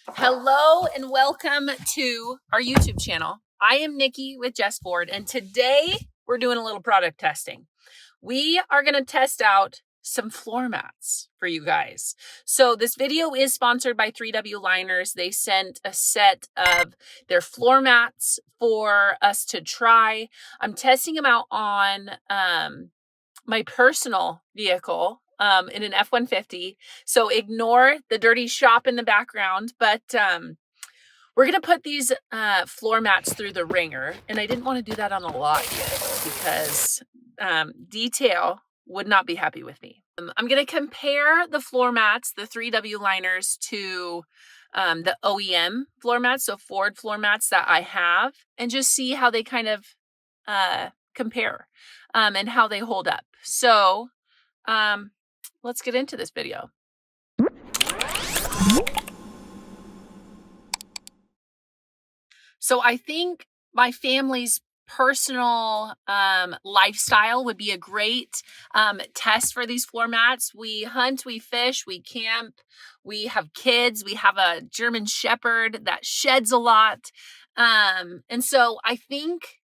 Hello and welcome to our YouTube channel. I am Nikki with JESSFORD, and today we're doing a little product testing. We are going to test out some floor mats for you guys. So this video is sponsored by 3W Liners. They sent a set of their floor mats for us to try. I'm testing them out on my personal vehicle in an F-150. So ignore the dirty shop in the background, but we're going to put these floor mats through the ringer. And I didn't want to do that on a lot yet because detail would not be happy with me. I'm going to compare the floor mats, the 3W Liners, to the OEM floor mats, so Ford floor mats that I have, and just see how they kind of compare and how they hold up. So let's get into this video. So I think my family's personal lifestyle would be a great test for these floor mats. We hunt, we fish, we camp, we have kids, we have a German Shepherd that sheds a lot. And so I think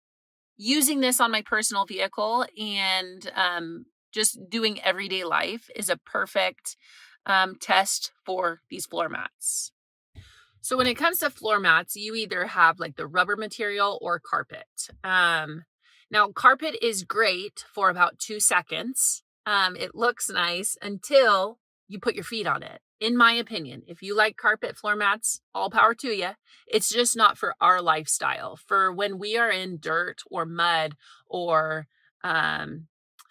using this on my personal vehicle and just doing everyday life is a perfect test for these floor mats. So when it comes to floor mats, you either have like the rubber material or carpet. Now, carpet is great for about 2 seconds. It looks nice until you put your feet on it. In my opinion, if you like carpet floor mats, all power to you. It's just not for our lifestyle. For when we are in dirt or mud or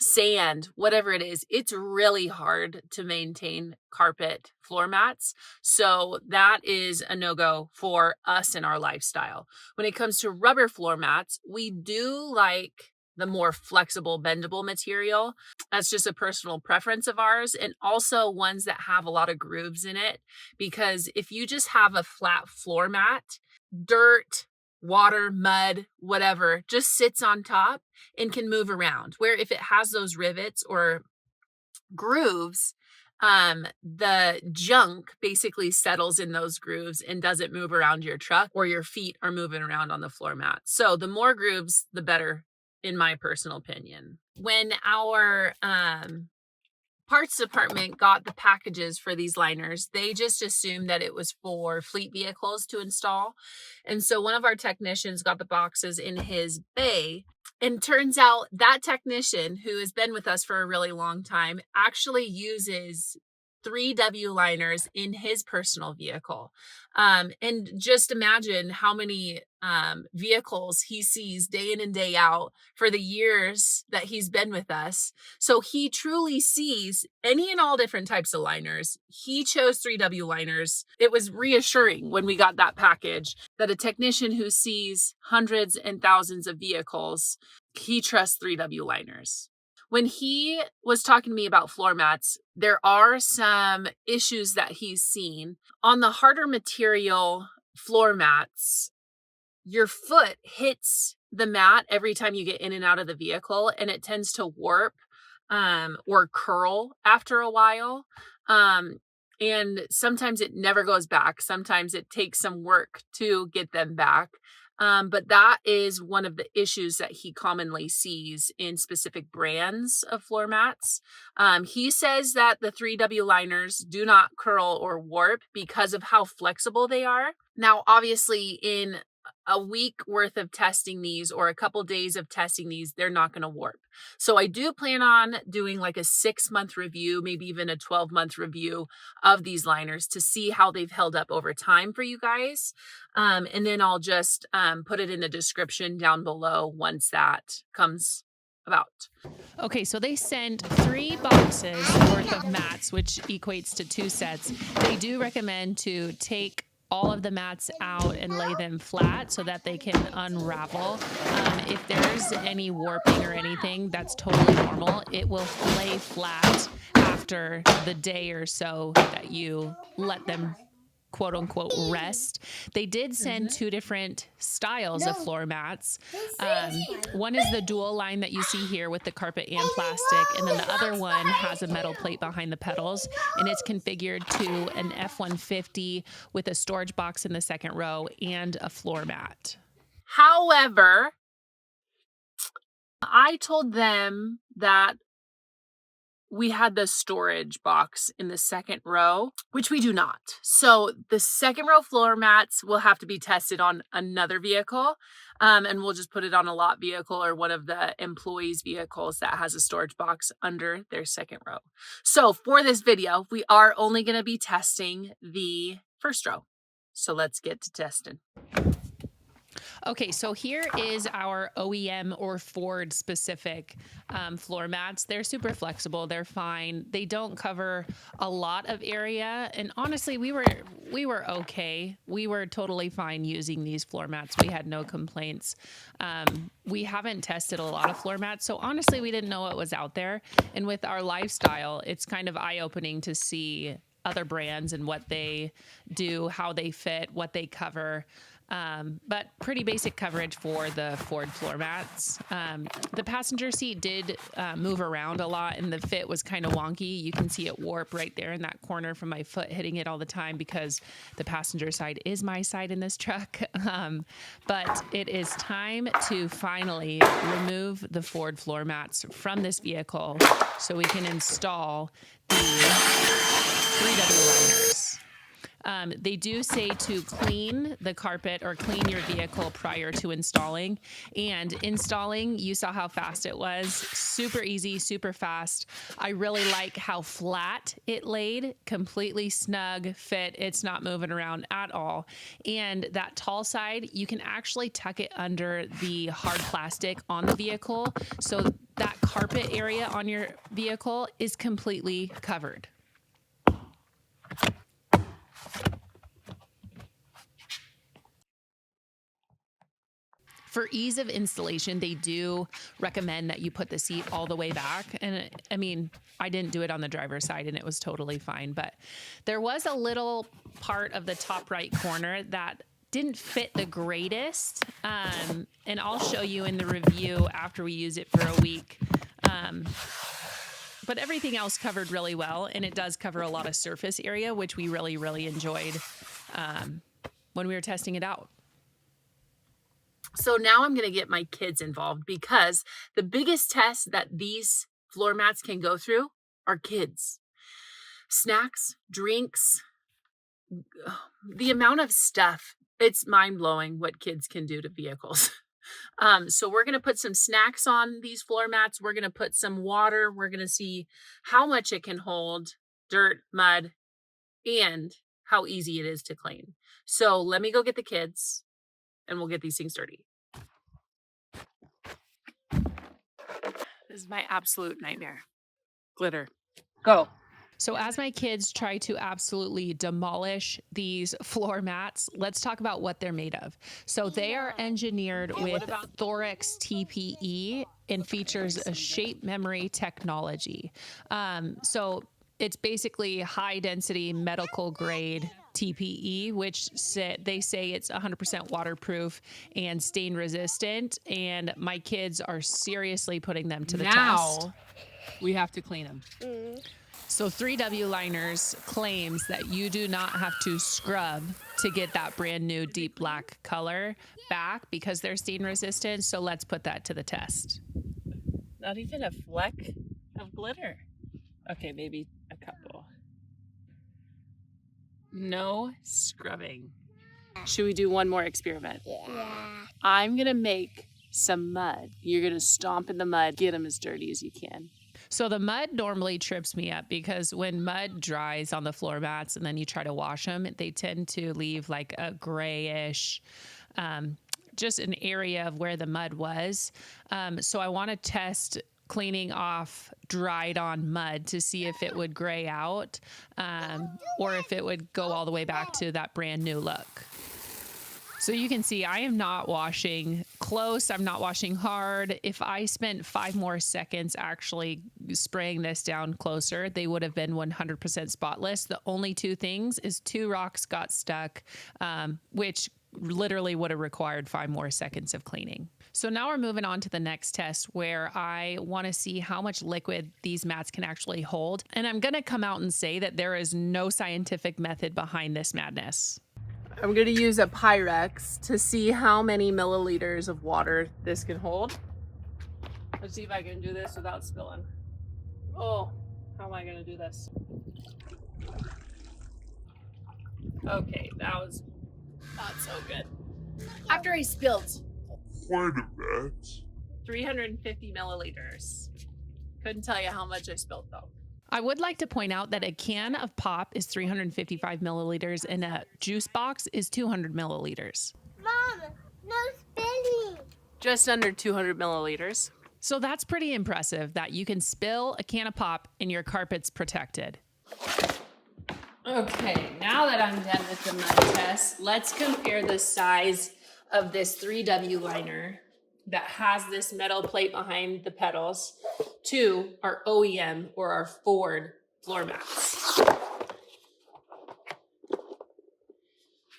sand, whatever it is, it's really hard to maintain carpet floor mats. So that is a no-go for us in our lifestyle. When it comes to rubber floor mats, we do like the more flexible, bendable material. That's just a personal preference of ours. And also ones that have a lot of grooves in it. Because if you just have a flat floor mat, dirt, water, mud, whatever, just sits on top and can move around. Where if it has those rivets or grooves, the junk basically settles in those grooves and doesn't move around your truck, or your feet are moving around on the floor mat. So the more grooves, the better, in my personal opinion. When our parts department got the packages for these liners, they just assumed that it was for fleet vehicles to install. And so one of our technicians got the boxes in his bay, and turns out that technician, who has been with us for a really long time, actually uses 3W liners in his personal vehicle. And just imagine how many vehicles he sees day in and day out for the years that he's been with us. So he truly sees any and all different types of liners. He chose 3W liners. It was reassuring when we got that package that a technician who sees hundreds and thousands of vehicles, he trusts 3W liners. When he was talking to me about floor mats, there are some issues that he's seen. On the harder material floor mats, your foot hits the mat every time you get in and out of the vehicle, and it tends to warp or curl after a while. And sometimes it never goes back. Sometimes it takes some work to get them back. But that is one of the issues that he commonly sees in specific brands of floor mats. He says that the 3W liners do not curl or warp because of how flexible they are. Now, obviously, in a week worth of testing these or a couple days of testing these, they're not going to warp. So I do plan on doing like a 6-month review, maybe even a 12-month review of these liners to see how they've held up over time for you guys. And then I'll just put it in the description down below once that comes about. Okay, so they sent 3 boxes worth of mats, which equates to 2 sets. They do recommend to take all of the mats out and lay them flat so that they can unravel. If there's any warping or anything, that's totally normal. It will lay flat after the day or so that you let them quote unquote rest. They did send two different styles of floor mats. One is the dual line that you see here with the carpet and plastic, and then the other one has a metal plate behind the pedals, and it's configured to an F-150 with a storage box in the second row and a floor mat. However, I told them that we had the storage box in the second row, which we do not. So the second row floor mats will have to be tested on another vehicle, and we'll just put it on a lot vehicle or one of the employees' vehicles that has a storage box under their second row. So for this video, we are only going to be testing the first row. So let's get to testing. Okay, so here is our OEM or Ford specific floor mats. They're super flexible. They're fine. They don't cover a lot of area. And honestly, we were okay. We were totally fine using these floor mats. We had no complaints. We haven't tested a lot of floor mats, so honestly, we didn't know what was out there. And with our lifestyle, it's kind of eye-opening to see other brands and what they do, how they fit, what they cover. But pretty basic coverage for the Ford floor mats. The passenger seat did move around a lot, and the fit was kind of wonky. You can see it warp right there in that corner from my foot hitting it all the time because the passenger side is my side in this truck. But it is time to finally remove the Ford floor mats from this vehicle so we can install the 3W liners. They do say to clean the carpet or clean your vehicle prior to installing. And installing, you saw how fast it was. Super easy, super fast. I really like how flat it laid, completely snug fit. It's not moving around at all. And that tall side, you can actually tuck it under the hard plastic on the vehicle. So that carpet area on your vehicle is completely covered. For ease of installation, they do recommend that you put the seat all the way back. And I mean, I didn't do it on the driver's side and it was totally fine, but there was a little part of the top right corner that didn't fit the greatest. And I'll show you in the review after we use it for a week. But everything else covered really well, and it does cover a lot of surface area, which we really, really enjoyed when we were testing it out. So now I'm going to get my kids involved because the biggest test that these floor mats can go through are kids. Snacks, drinks, the amount of stuff, it's mind-blowing what kids can do to vehicles. So we're going to put some snacks on these floor mats. We're going to put some water. We're going to see how much it can hold, dirt, mud, and how easy it is to clean. So let me go get the kids and we'll get these things dirty. This is my absolute nightmare. Glitter. Go. So as my kids try to absolutely demolish these floor mats, let's talk about what they're made of. So they are engineered with Thorax TPE and features a shape memory technology. So it's basically high density medical grade TPE, which they say it's 100% waterproof and stain resistant. And my kids are seriously putting them to the test. Now we have to clean them. So 3W Liners claims that you do not have to scrub to get that brand new deep black color back because they're stain resistant. So let's put that to the test. Not even a fleck of glitter. Okay, maybe a couple. No scrubbing. Should we do one more experiment? Yeah. I'm going to make some mud. You're going to stomp in the mud, get them as dirty as you can. So the mud normally trips me up because when mud dries on the floor mats and then you try to wash them, they tend to leave like a grayish, just an area of where the mud was. So I want to test cleaning off dried on mud to see if it would gray out or if it would go all the way back to that brand new look. So you can see I am not washing close. I'm not washing hard. If I spent 5 more seconds actually spraying this down closer, they would have been 100% spotless. The only two things is 2 rocks got stuck, which literally would have required 5 more seconds of cleaning. So now we're moving on to the next test where I want to see how much liquid these mats can actually hold. And I'm going to come out and say that there is no scientific method behind this madness. I'm going to use a Pyrex to see how many milliliters of water this can hold. Let's see if I can do this without spilling. Oh, how am I going to do this? Okay, that was not so good. After I spilled Quite a bit. 350 milliliters. Couldn't tell you how much I spilled though. I would like to point out that a can of pop is 355 milliliters and a juice box is 200 milliliters. Mom, no spilling. Just under 200 milliliters. So that's pretty impressive that you can spill a can of pop and your carpet's protected. Okay, now that I'm done with the mud test, let's compare the size of this 3W liner that has this metal plate behind the pedals to our OEM or our Ford floor mats.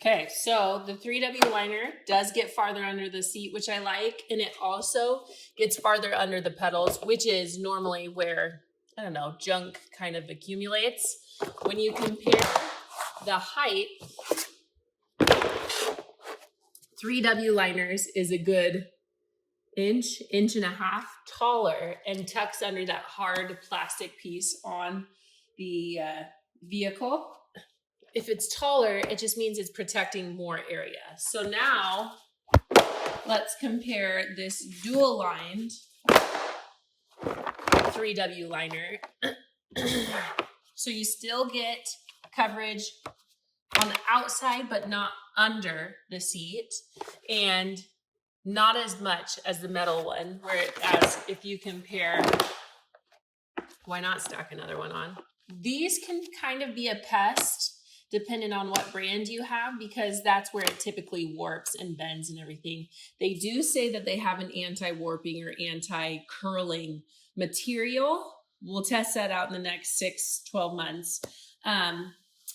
Okay, so the 3W liner does get farther under the seat, which I like, and it also gets farther under the pedals, which is normally where, I don't know, junk kind of accumulates. When you compare the height, 3W liners is a good inch and a half taller and tucks under that hard plastic piece on the vehicle. If it's taller, it just means it's protecting more area. So now let's compare this dual lined 3W liner. So you still get coverage on the outside, but not under the seat, and not as much as the metal one, whereas if you compare, why not stack another one on? These can kind of be a pest depending on what brand you have, because that's where it typically warps and bends and everything. They do say that they have an anti-warping or anti-curling material. We'll test that out in the next 6-12 months.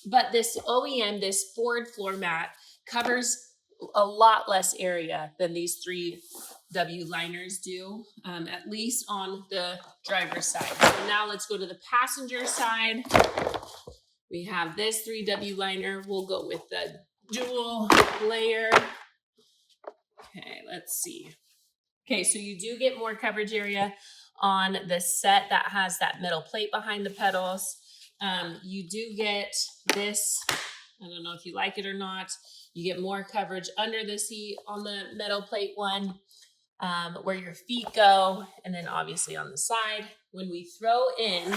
But this OEM, this Ford floor mat, covers a lot less area than these 3W liners do, at least on the driver's side. So now let's go to the passenger side. We have this 3W liner. We'll go with the dual layer. Okay, let's see. Okay, so you do get more coverage area on the set that has that metal plate behind the pedals. You do get this, I don't know if you like it or not, you get more coverage under the seat on the metal plate one, where your feet go, and then obviously on the side. When we throw in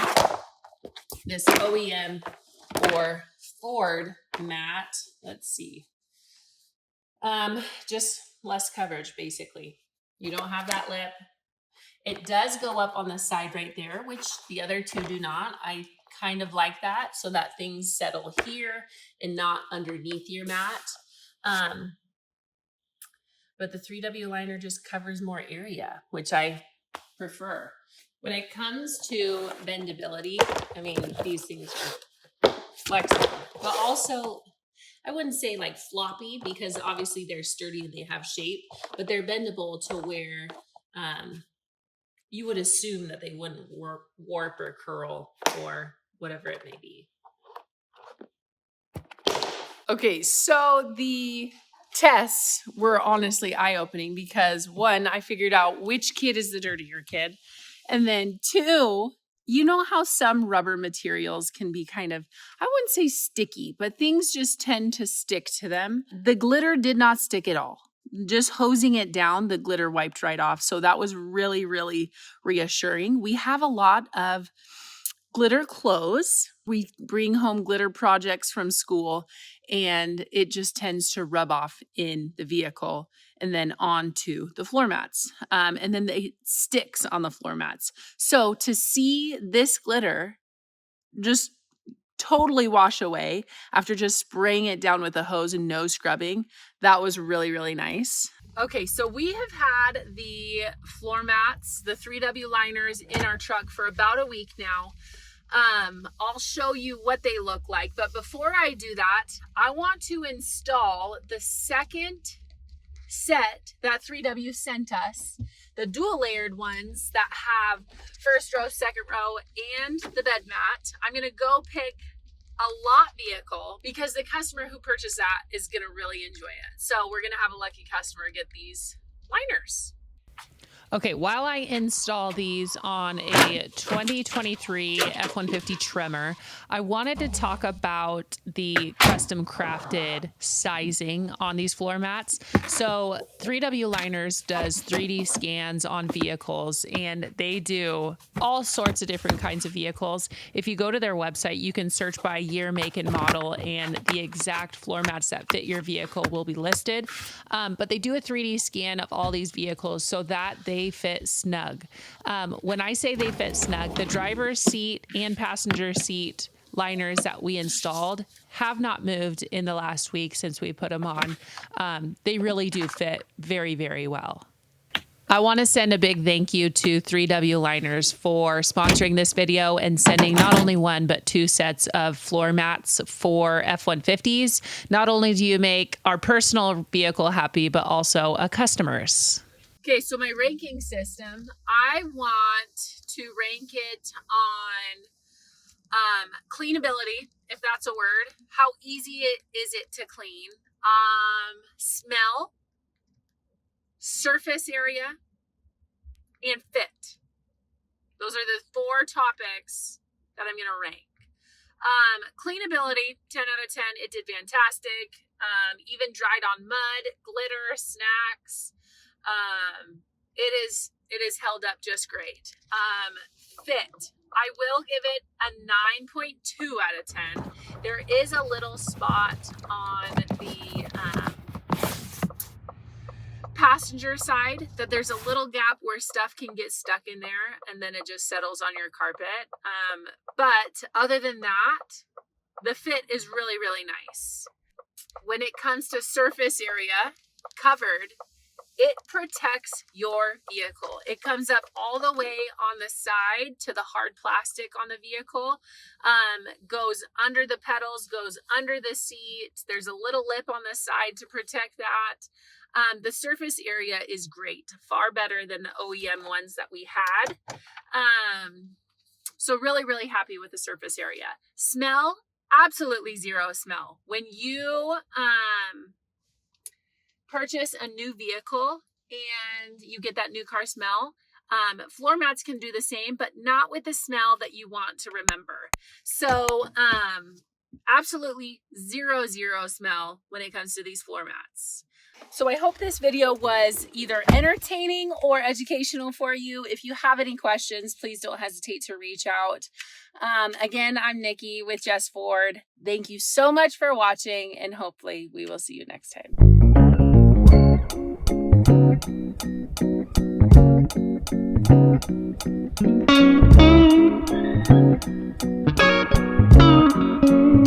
this OEM or Ford mat, let's see, just less coverage basically. You don't have that lip. It does go up on the side right there, which the other two do not. I kind of like that so that things settle here and not underneath your mat. But the 3W liner just covers more area, which I prefer. When it comes to bendability, I mean, these things are flexible, but also I wouldn't say like floppy, because obviously they're sturdy and they have shape, but they're bendable to where you would assume that they wouldn't warp or curl or whatever it may be. Okay, so the tests were honestly eye-opening because one, I figured out which kid is the dirtier kid. And then two, you know how some rubber materials can be kind of, I wouldn't say sticky, but things just tend to stick to them. The glitter did not stick at all. Just hosing it down, the glitter wiped right off. So that was really, really reassuring. We have a lot of glitter clothes. We bring home glitter projects from school, and it just tends to rub off in the vehicle and then onto the floor mats. And then it sticks on the floor mats. So to see this glitter just totally wash away after just spraying it down with a hose and no scrubbing. That was really, really nice. Okay, so we have had the floor mats, the 3W liners in our truck for about a week now. I'll show you what they look like, but before I do that, I want to install the second set that 3W sent us, the dual layered ones that have first row, second row, and the bed mat. I'm gonna go pick a lot vehicle because the customer who purchased that is gonna really enjoy it. So we're gonna have a lucky customer get these liners. Okay, while I install these on a 2023 F-150 TREMOR, I wanted to talk about the custom crafted sizing on these floor mats. So 3W Liners does 3D scans on vehicles, and they do all sorts of different kinds of vehicles. If you go to their website, you can search by year, make, and model, and the exact floor mats that fit your vehicle will be listed. But they do a 3D scan of all these vehicles so that they fit snug. When I say they fit snug, the driver's seat and passenger seat liners that we installed have not moved in the last week since we put them on. They really do fit very, very well. I want to send a big thank you to 3W Liners for sponsoring this video and sending not only one, but 2 sets of floor mats for F-150s. Not only do you make our personal vehicle happy, but also a customer's. Okay, so my ranking system, I want to rank it on cleanability, if that's a word. How easy is it to clean? Smell, surface area, and fit. Those are the 4 topics that I'm going to rank. Cleanability, 10 out of 10. It did fantastic. Even dried on mud, glitter, snacks. It is held up just great. Fit, I will give it a 9.2 out of 10. There is a little spot on the passenger side that there's a little gap where stuff can get stuck in there and then it just settles on your carpet. But other than that, the fit is really, really nice. When it comes to surface area covered, it protects your vehicle. It comes up all the way on the side to the hard plastic on the vehicle, goes under the pedals, goes under the seat. There's a little lip on the side to protect that. The surface area is great, far better than the OEM ones that we had. So really, really happy with the surface area. Smell, absolutely zero smell. When you purchase a new vehicle and you get that new car smell, floor mats can do the same, but not with the smell that you want to remember. So absolutely zero smell when it comes to these floor mats. So I hope this video was either entertaining or educational for you. If you have any questions, please don't hesitate to reach out. Again, I'm Nikki with JESSFORD. Thank you so much for watching, and hopefully we will see you next time.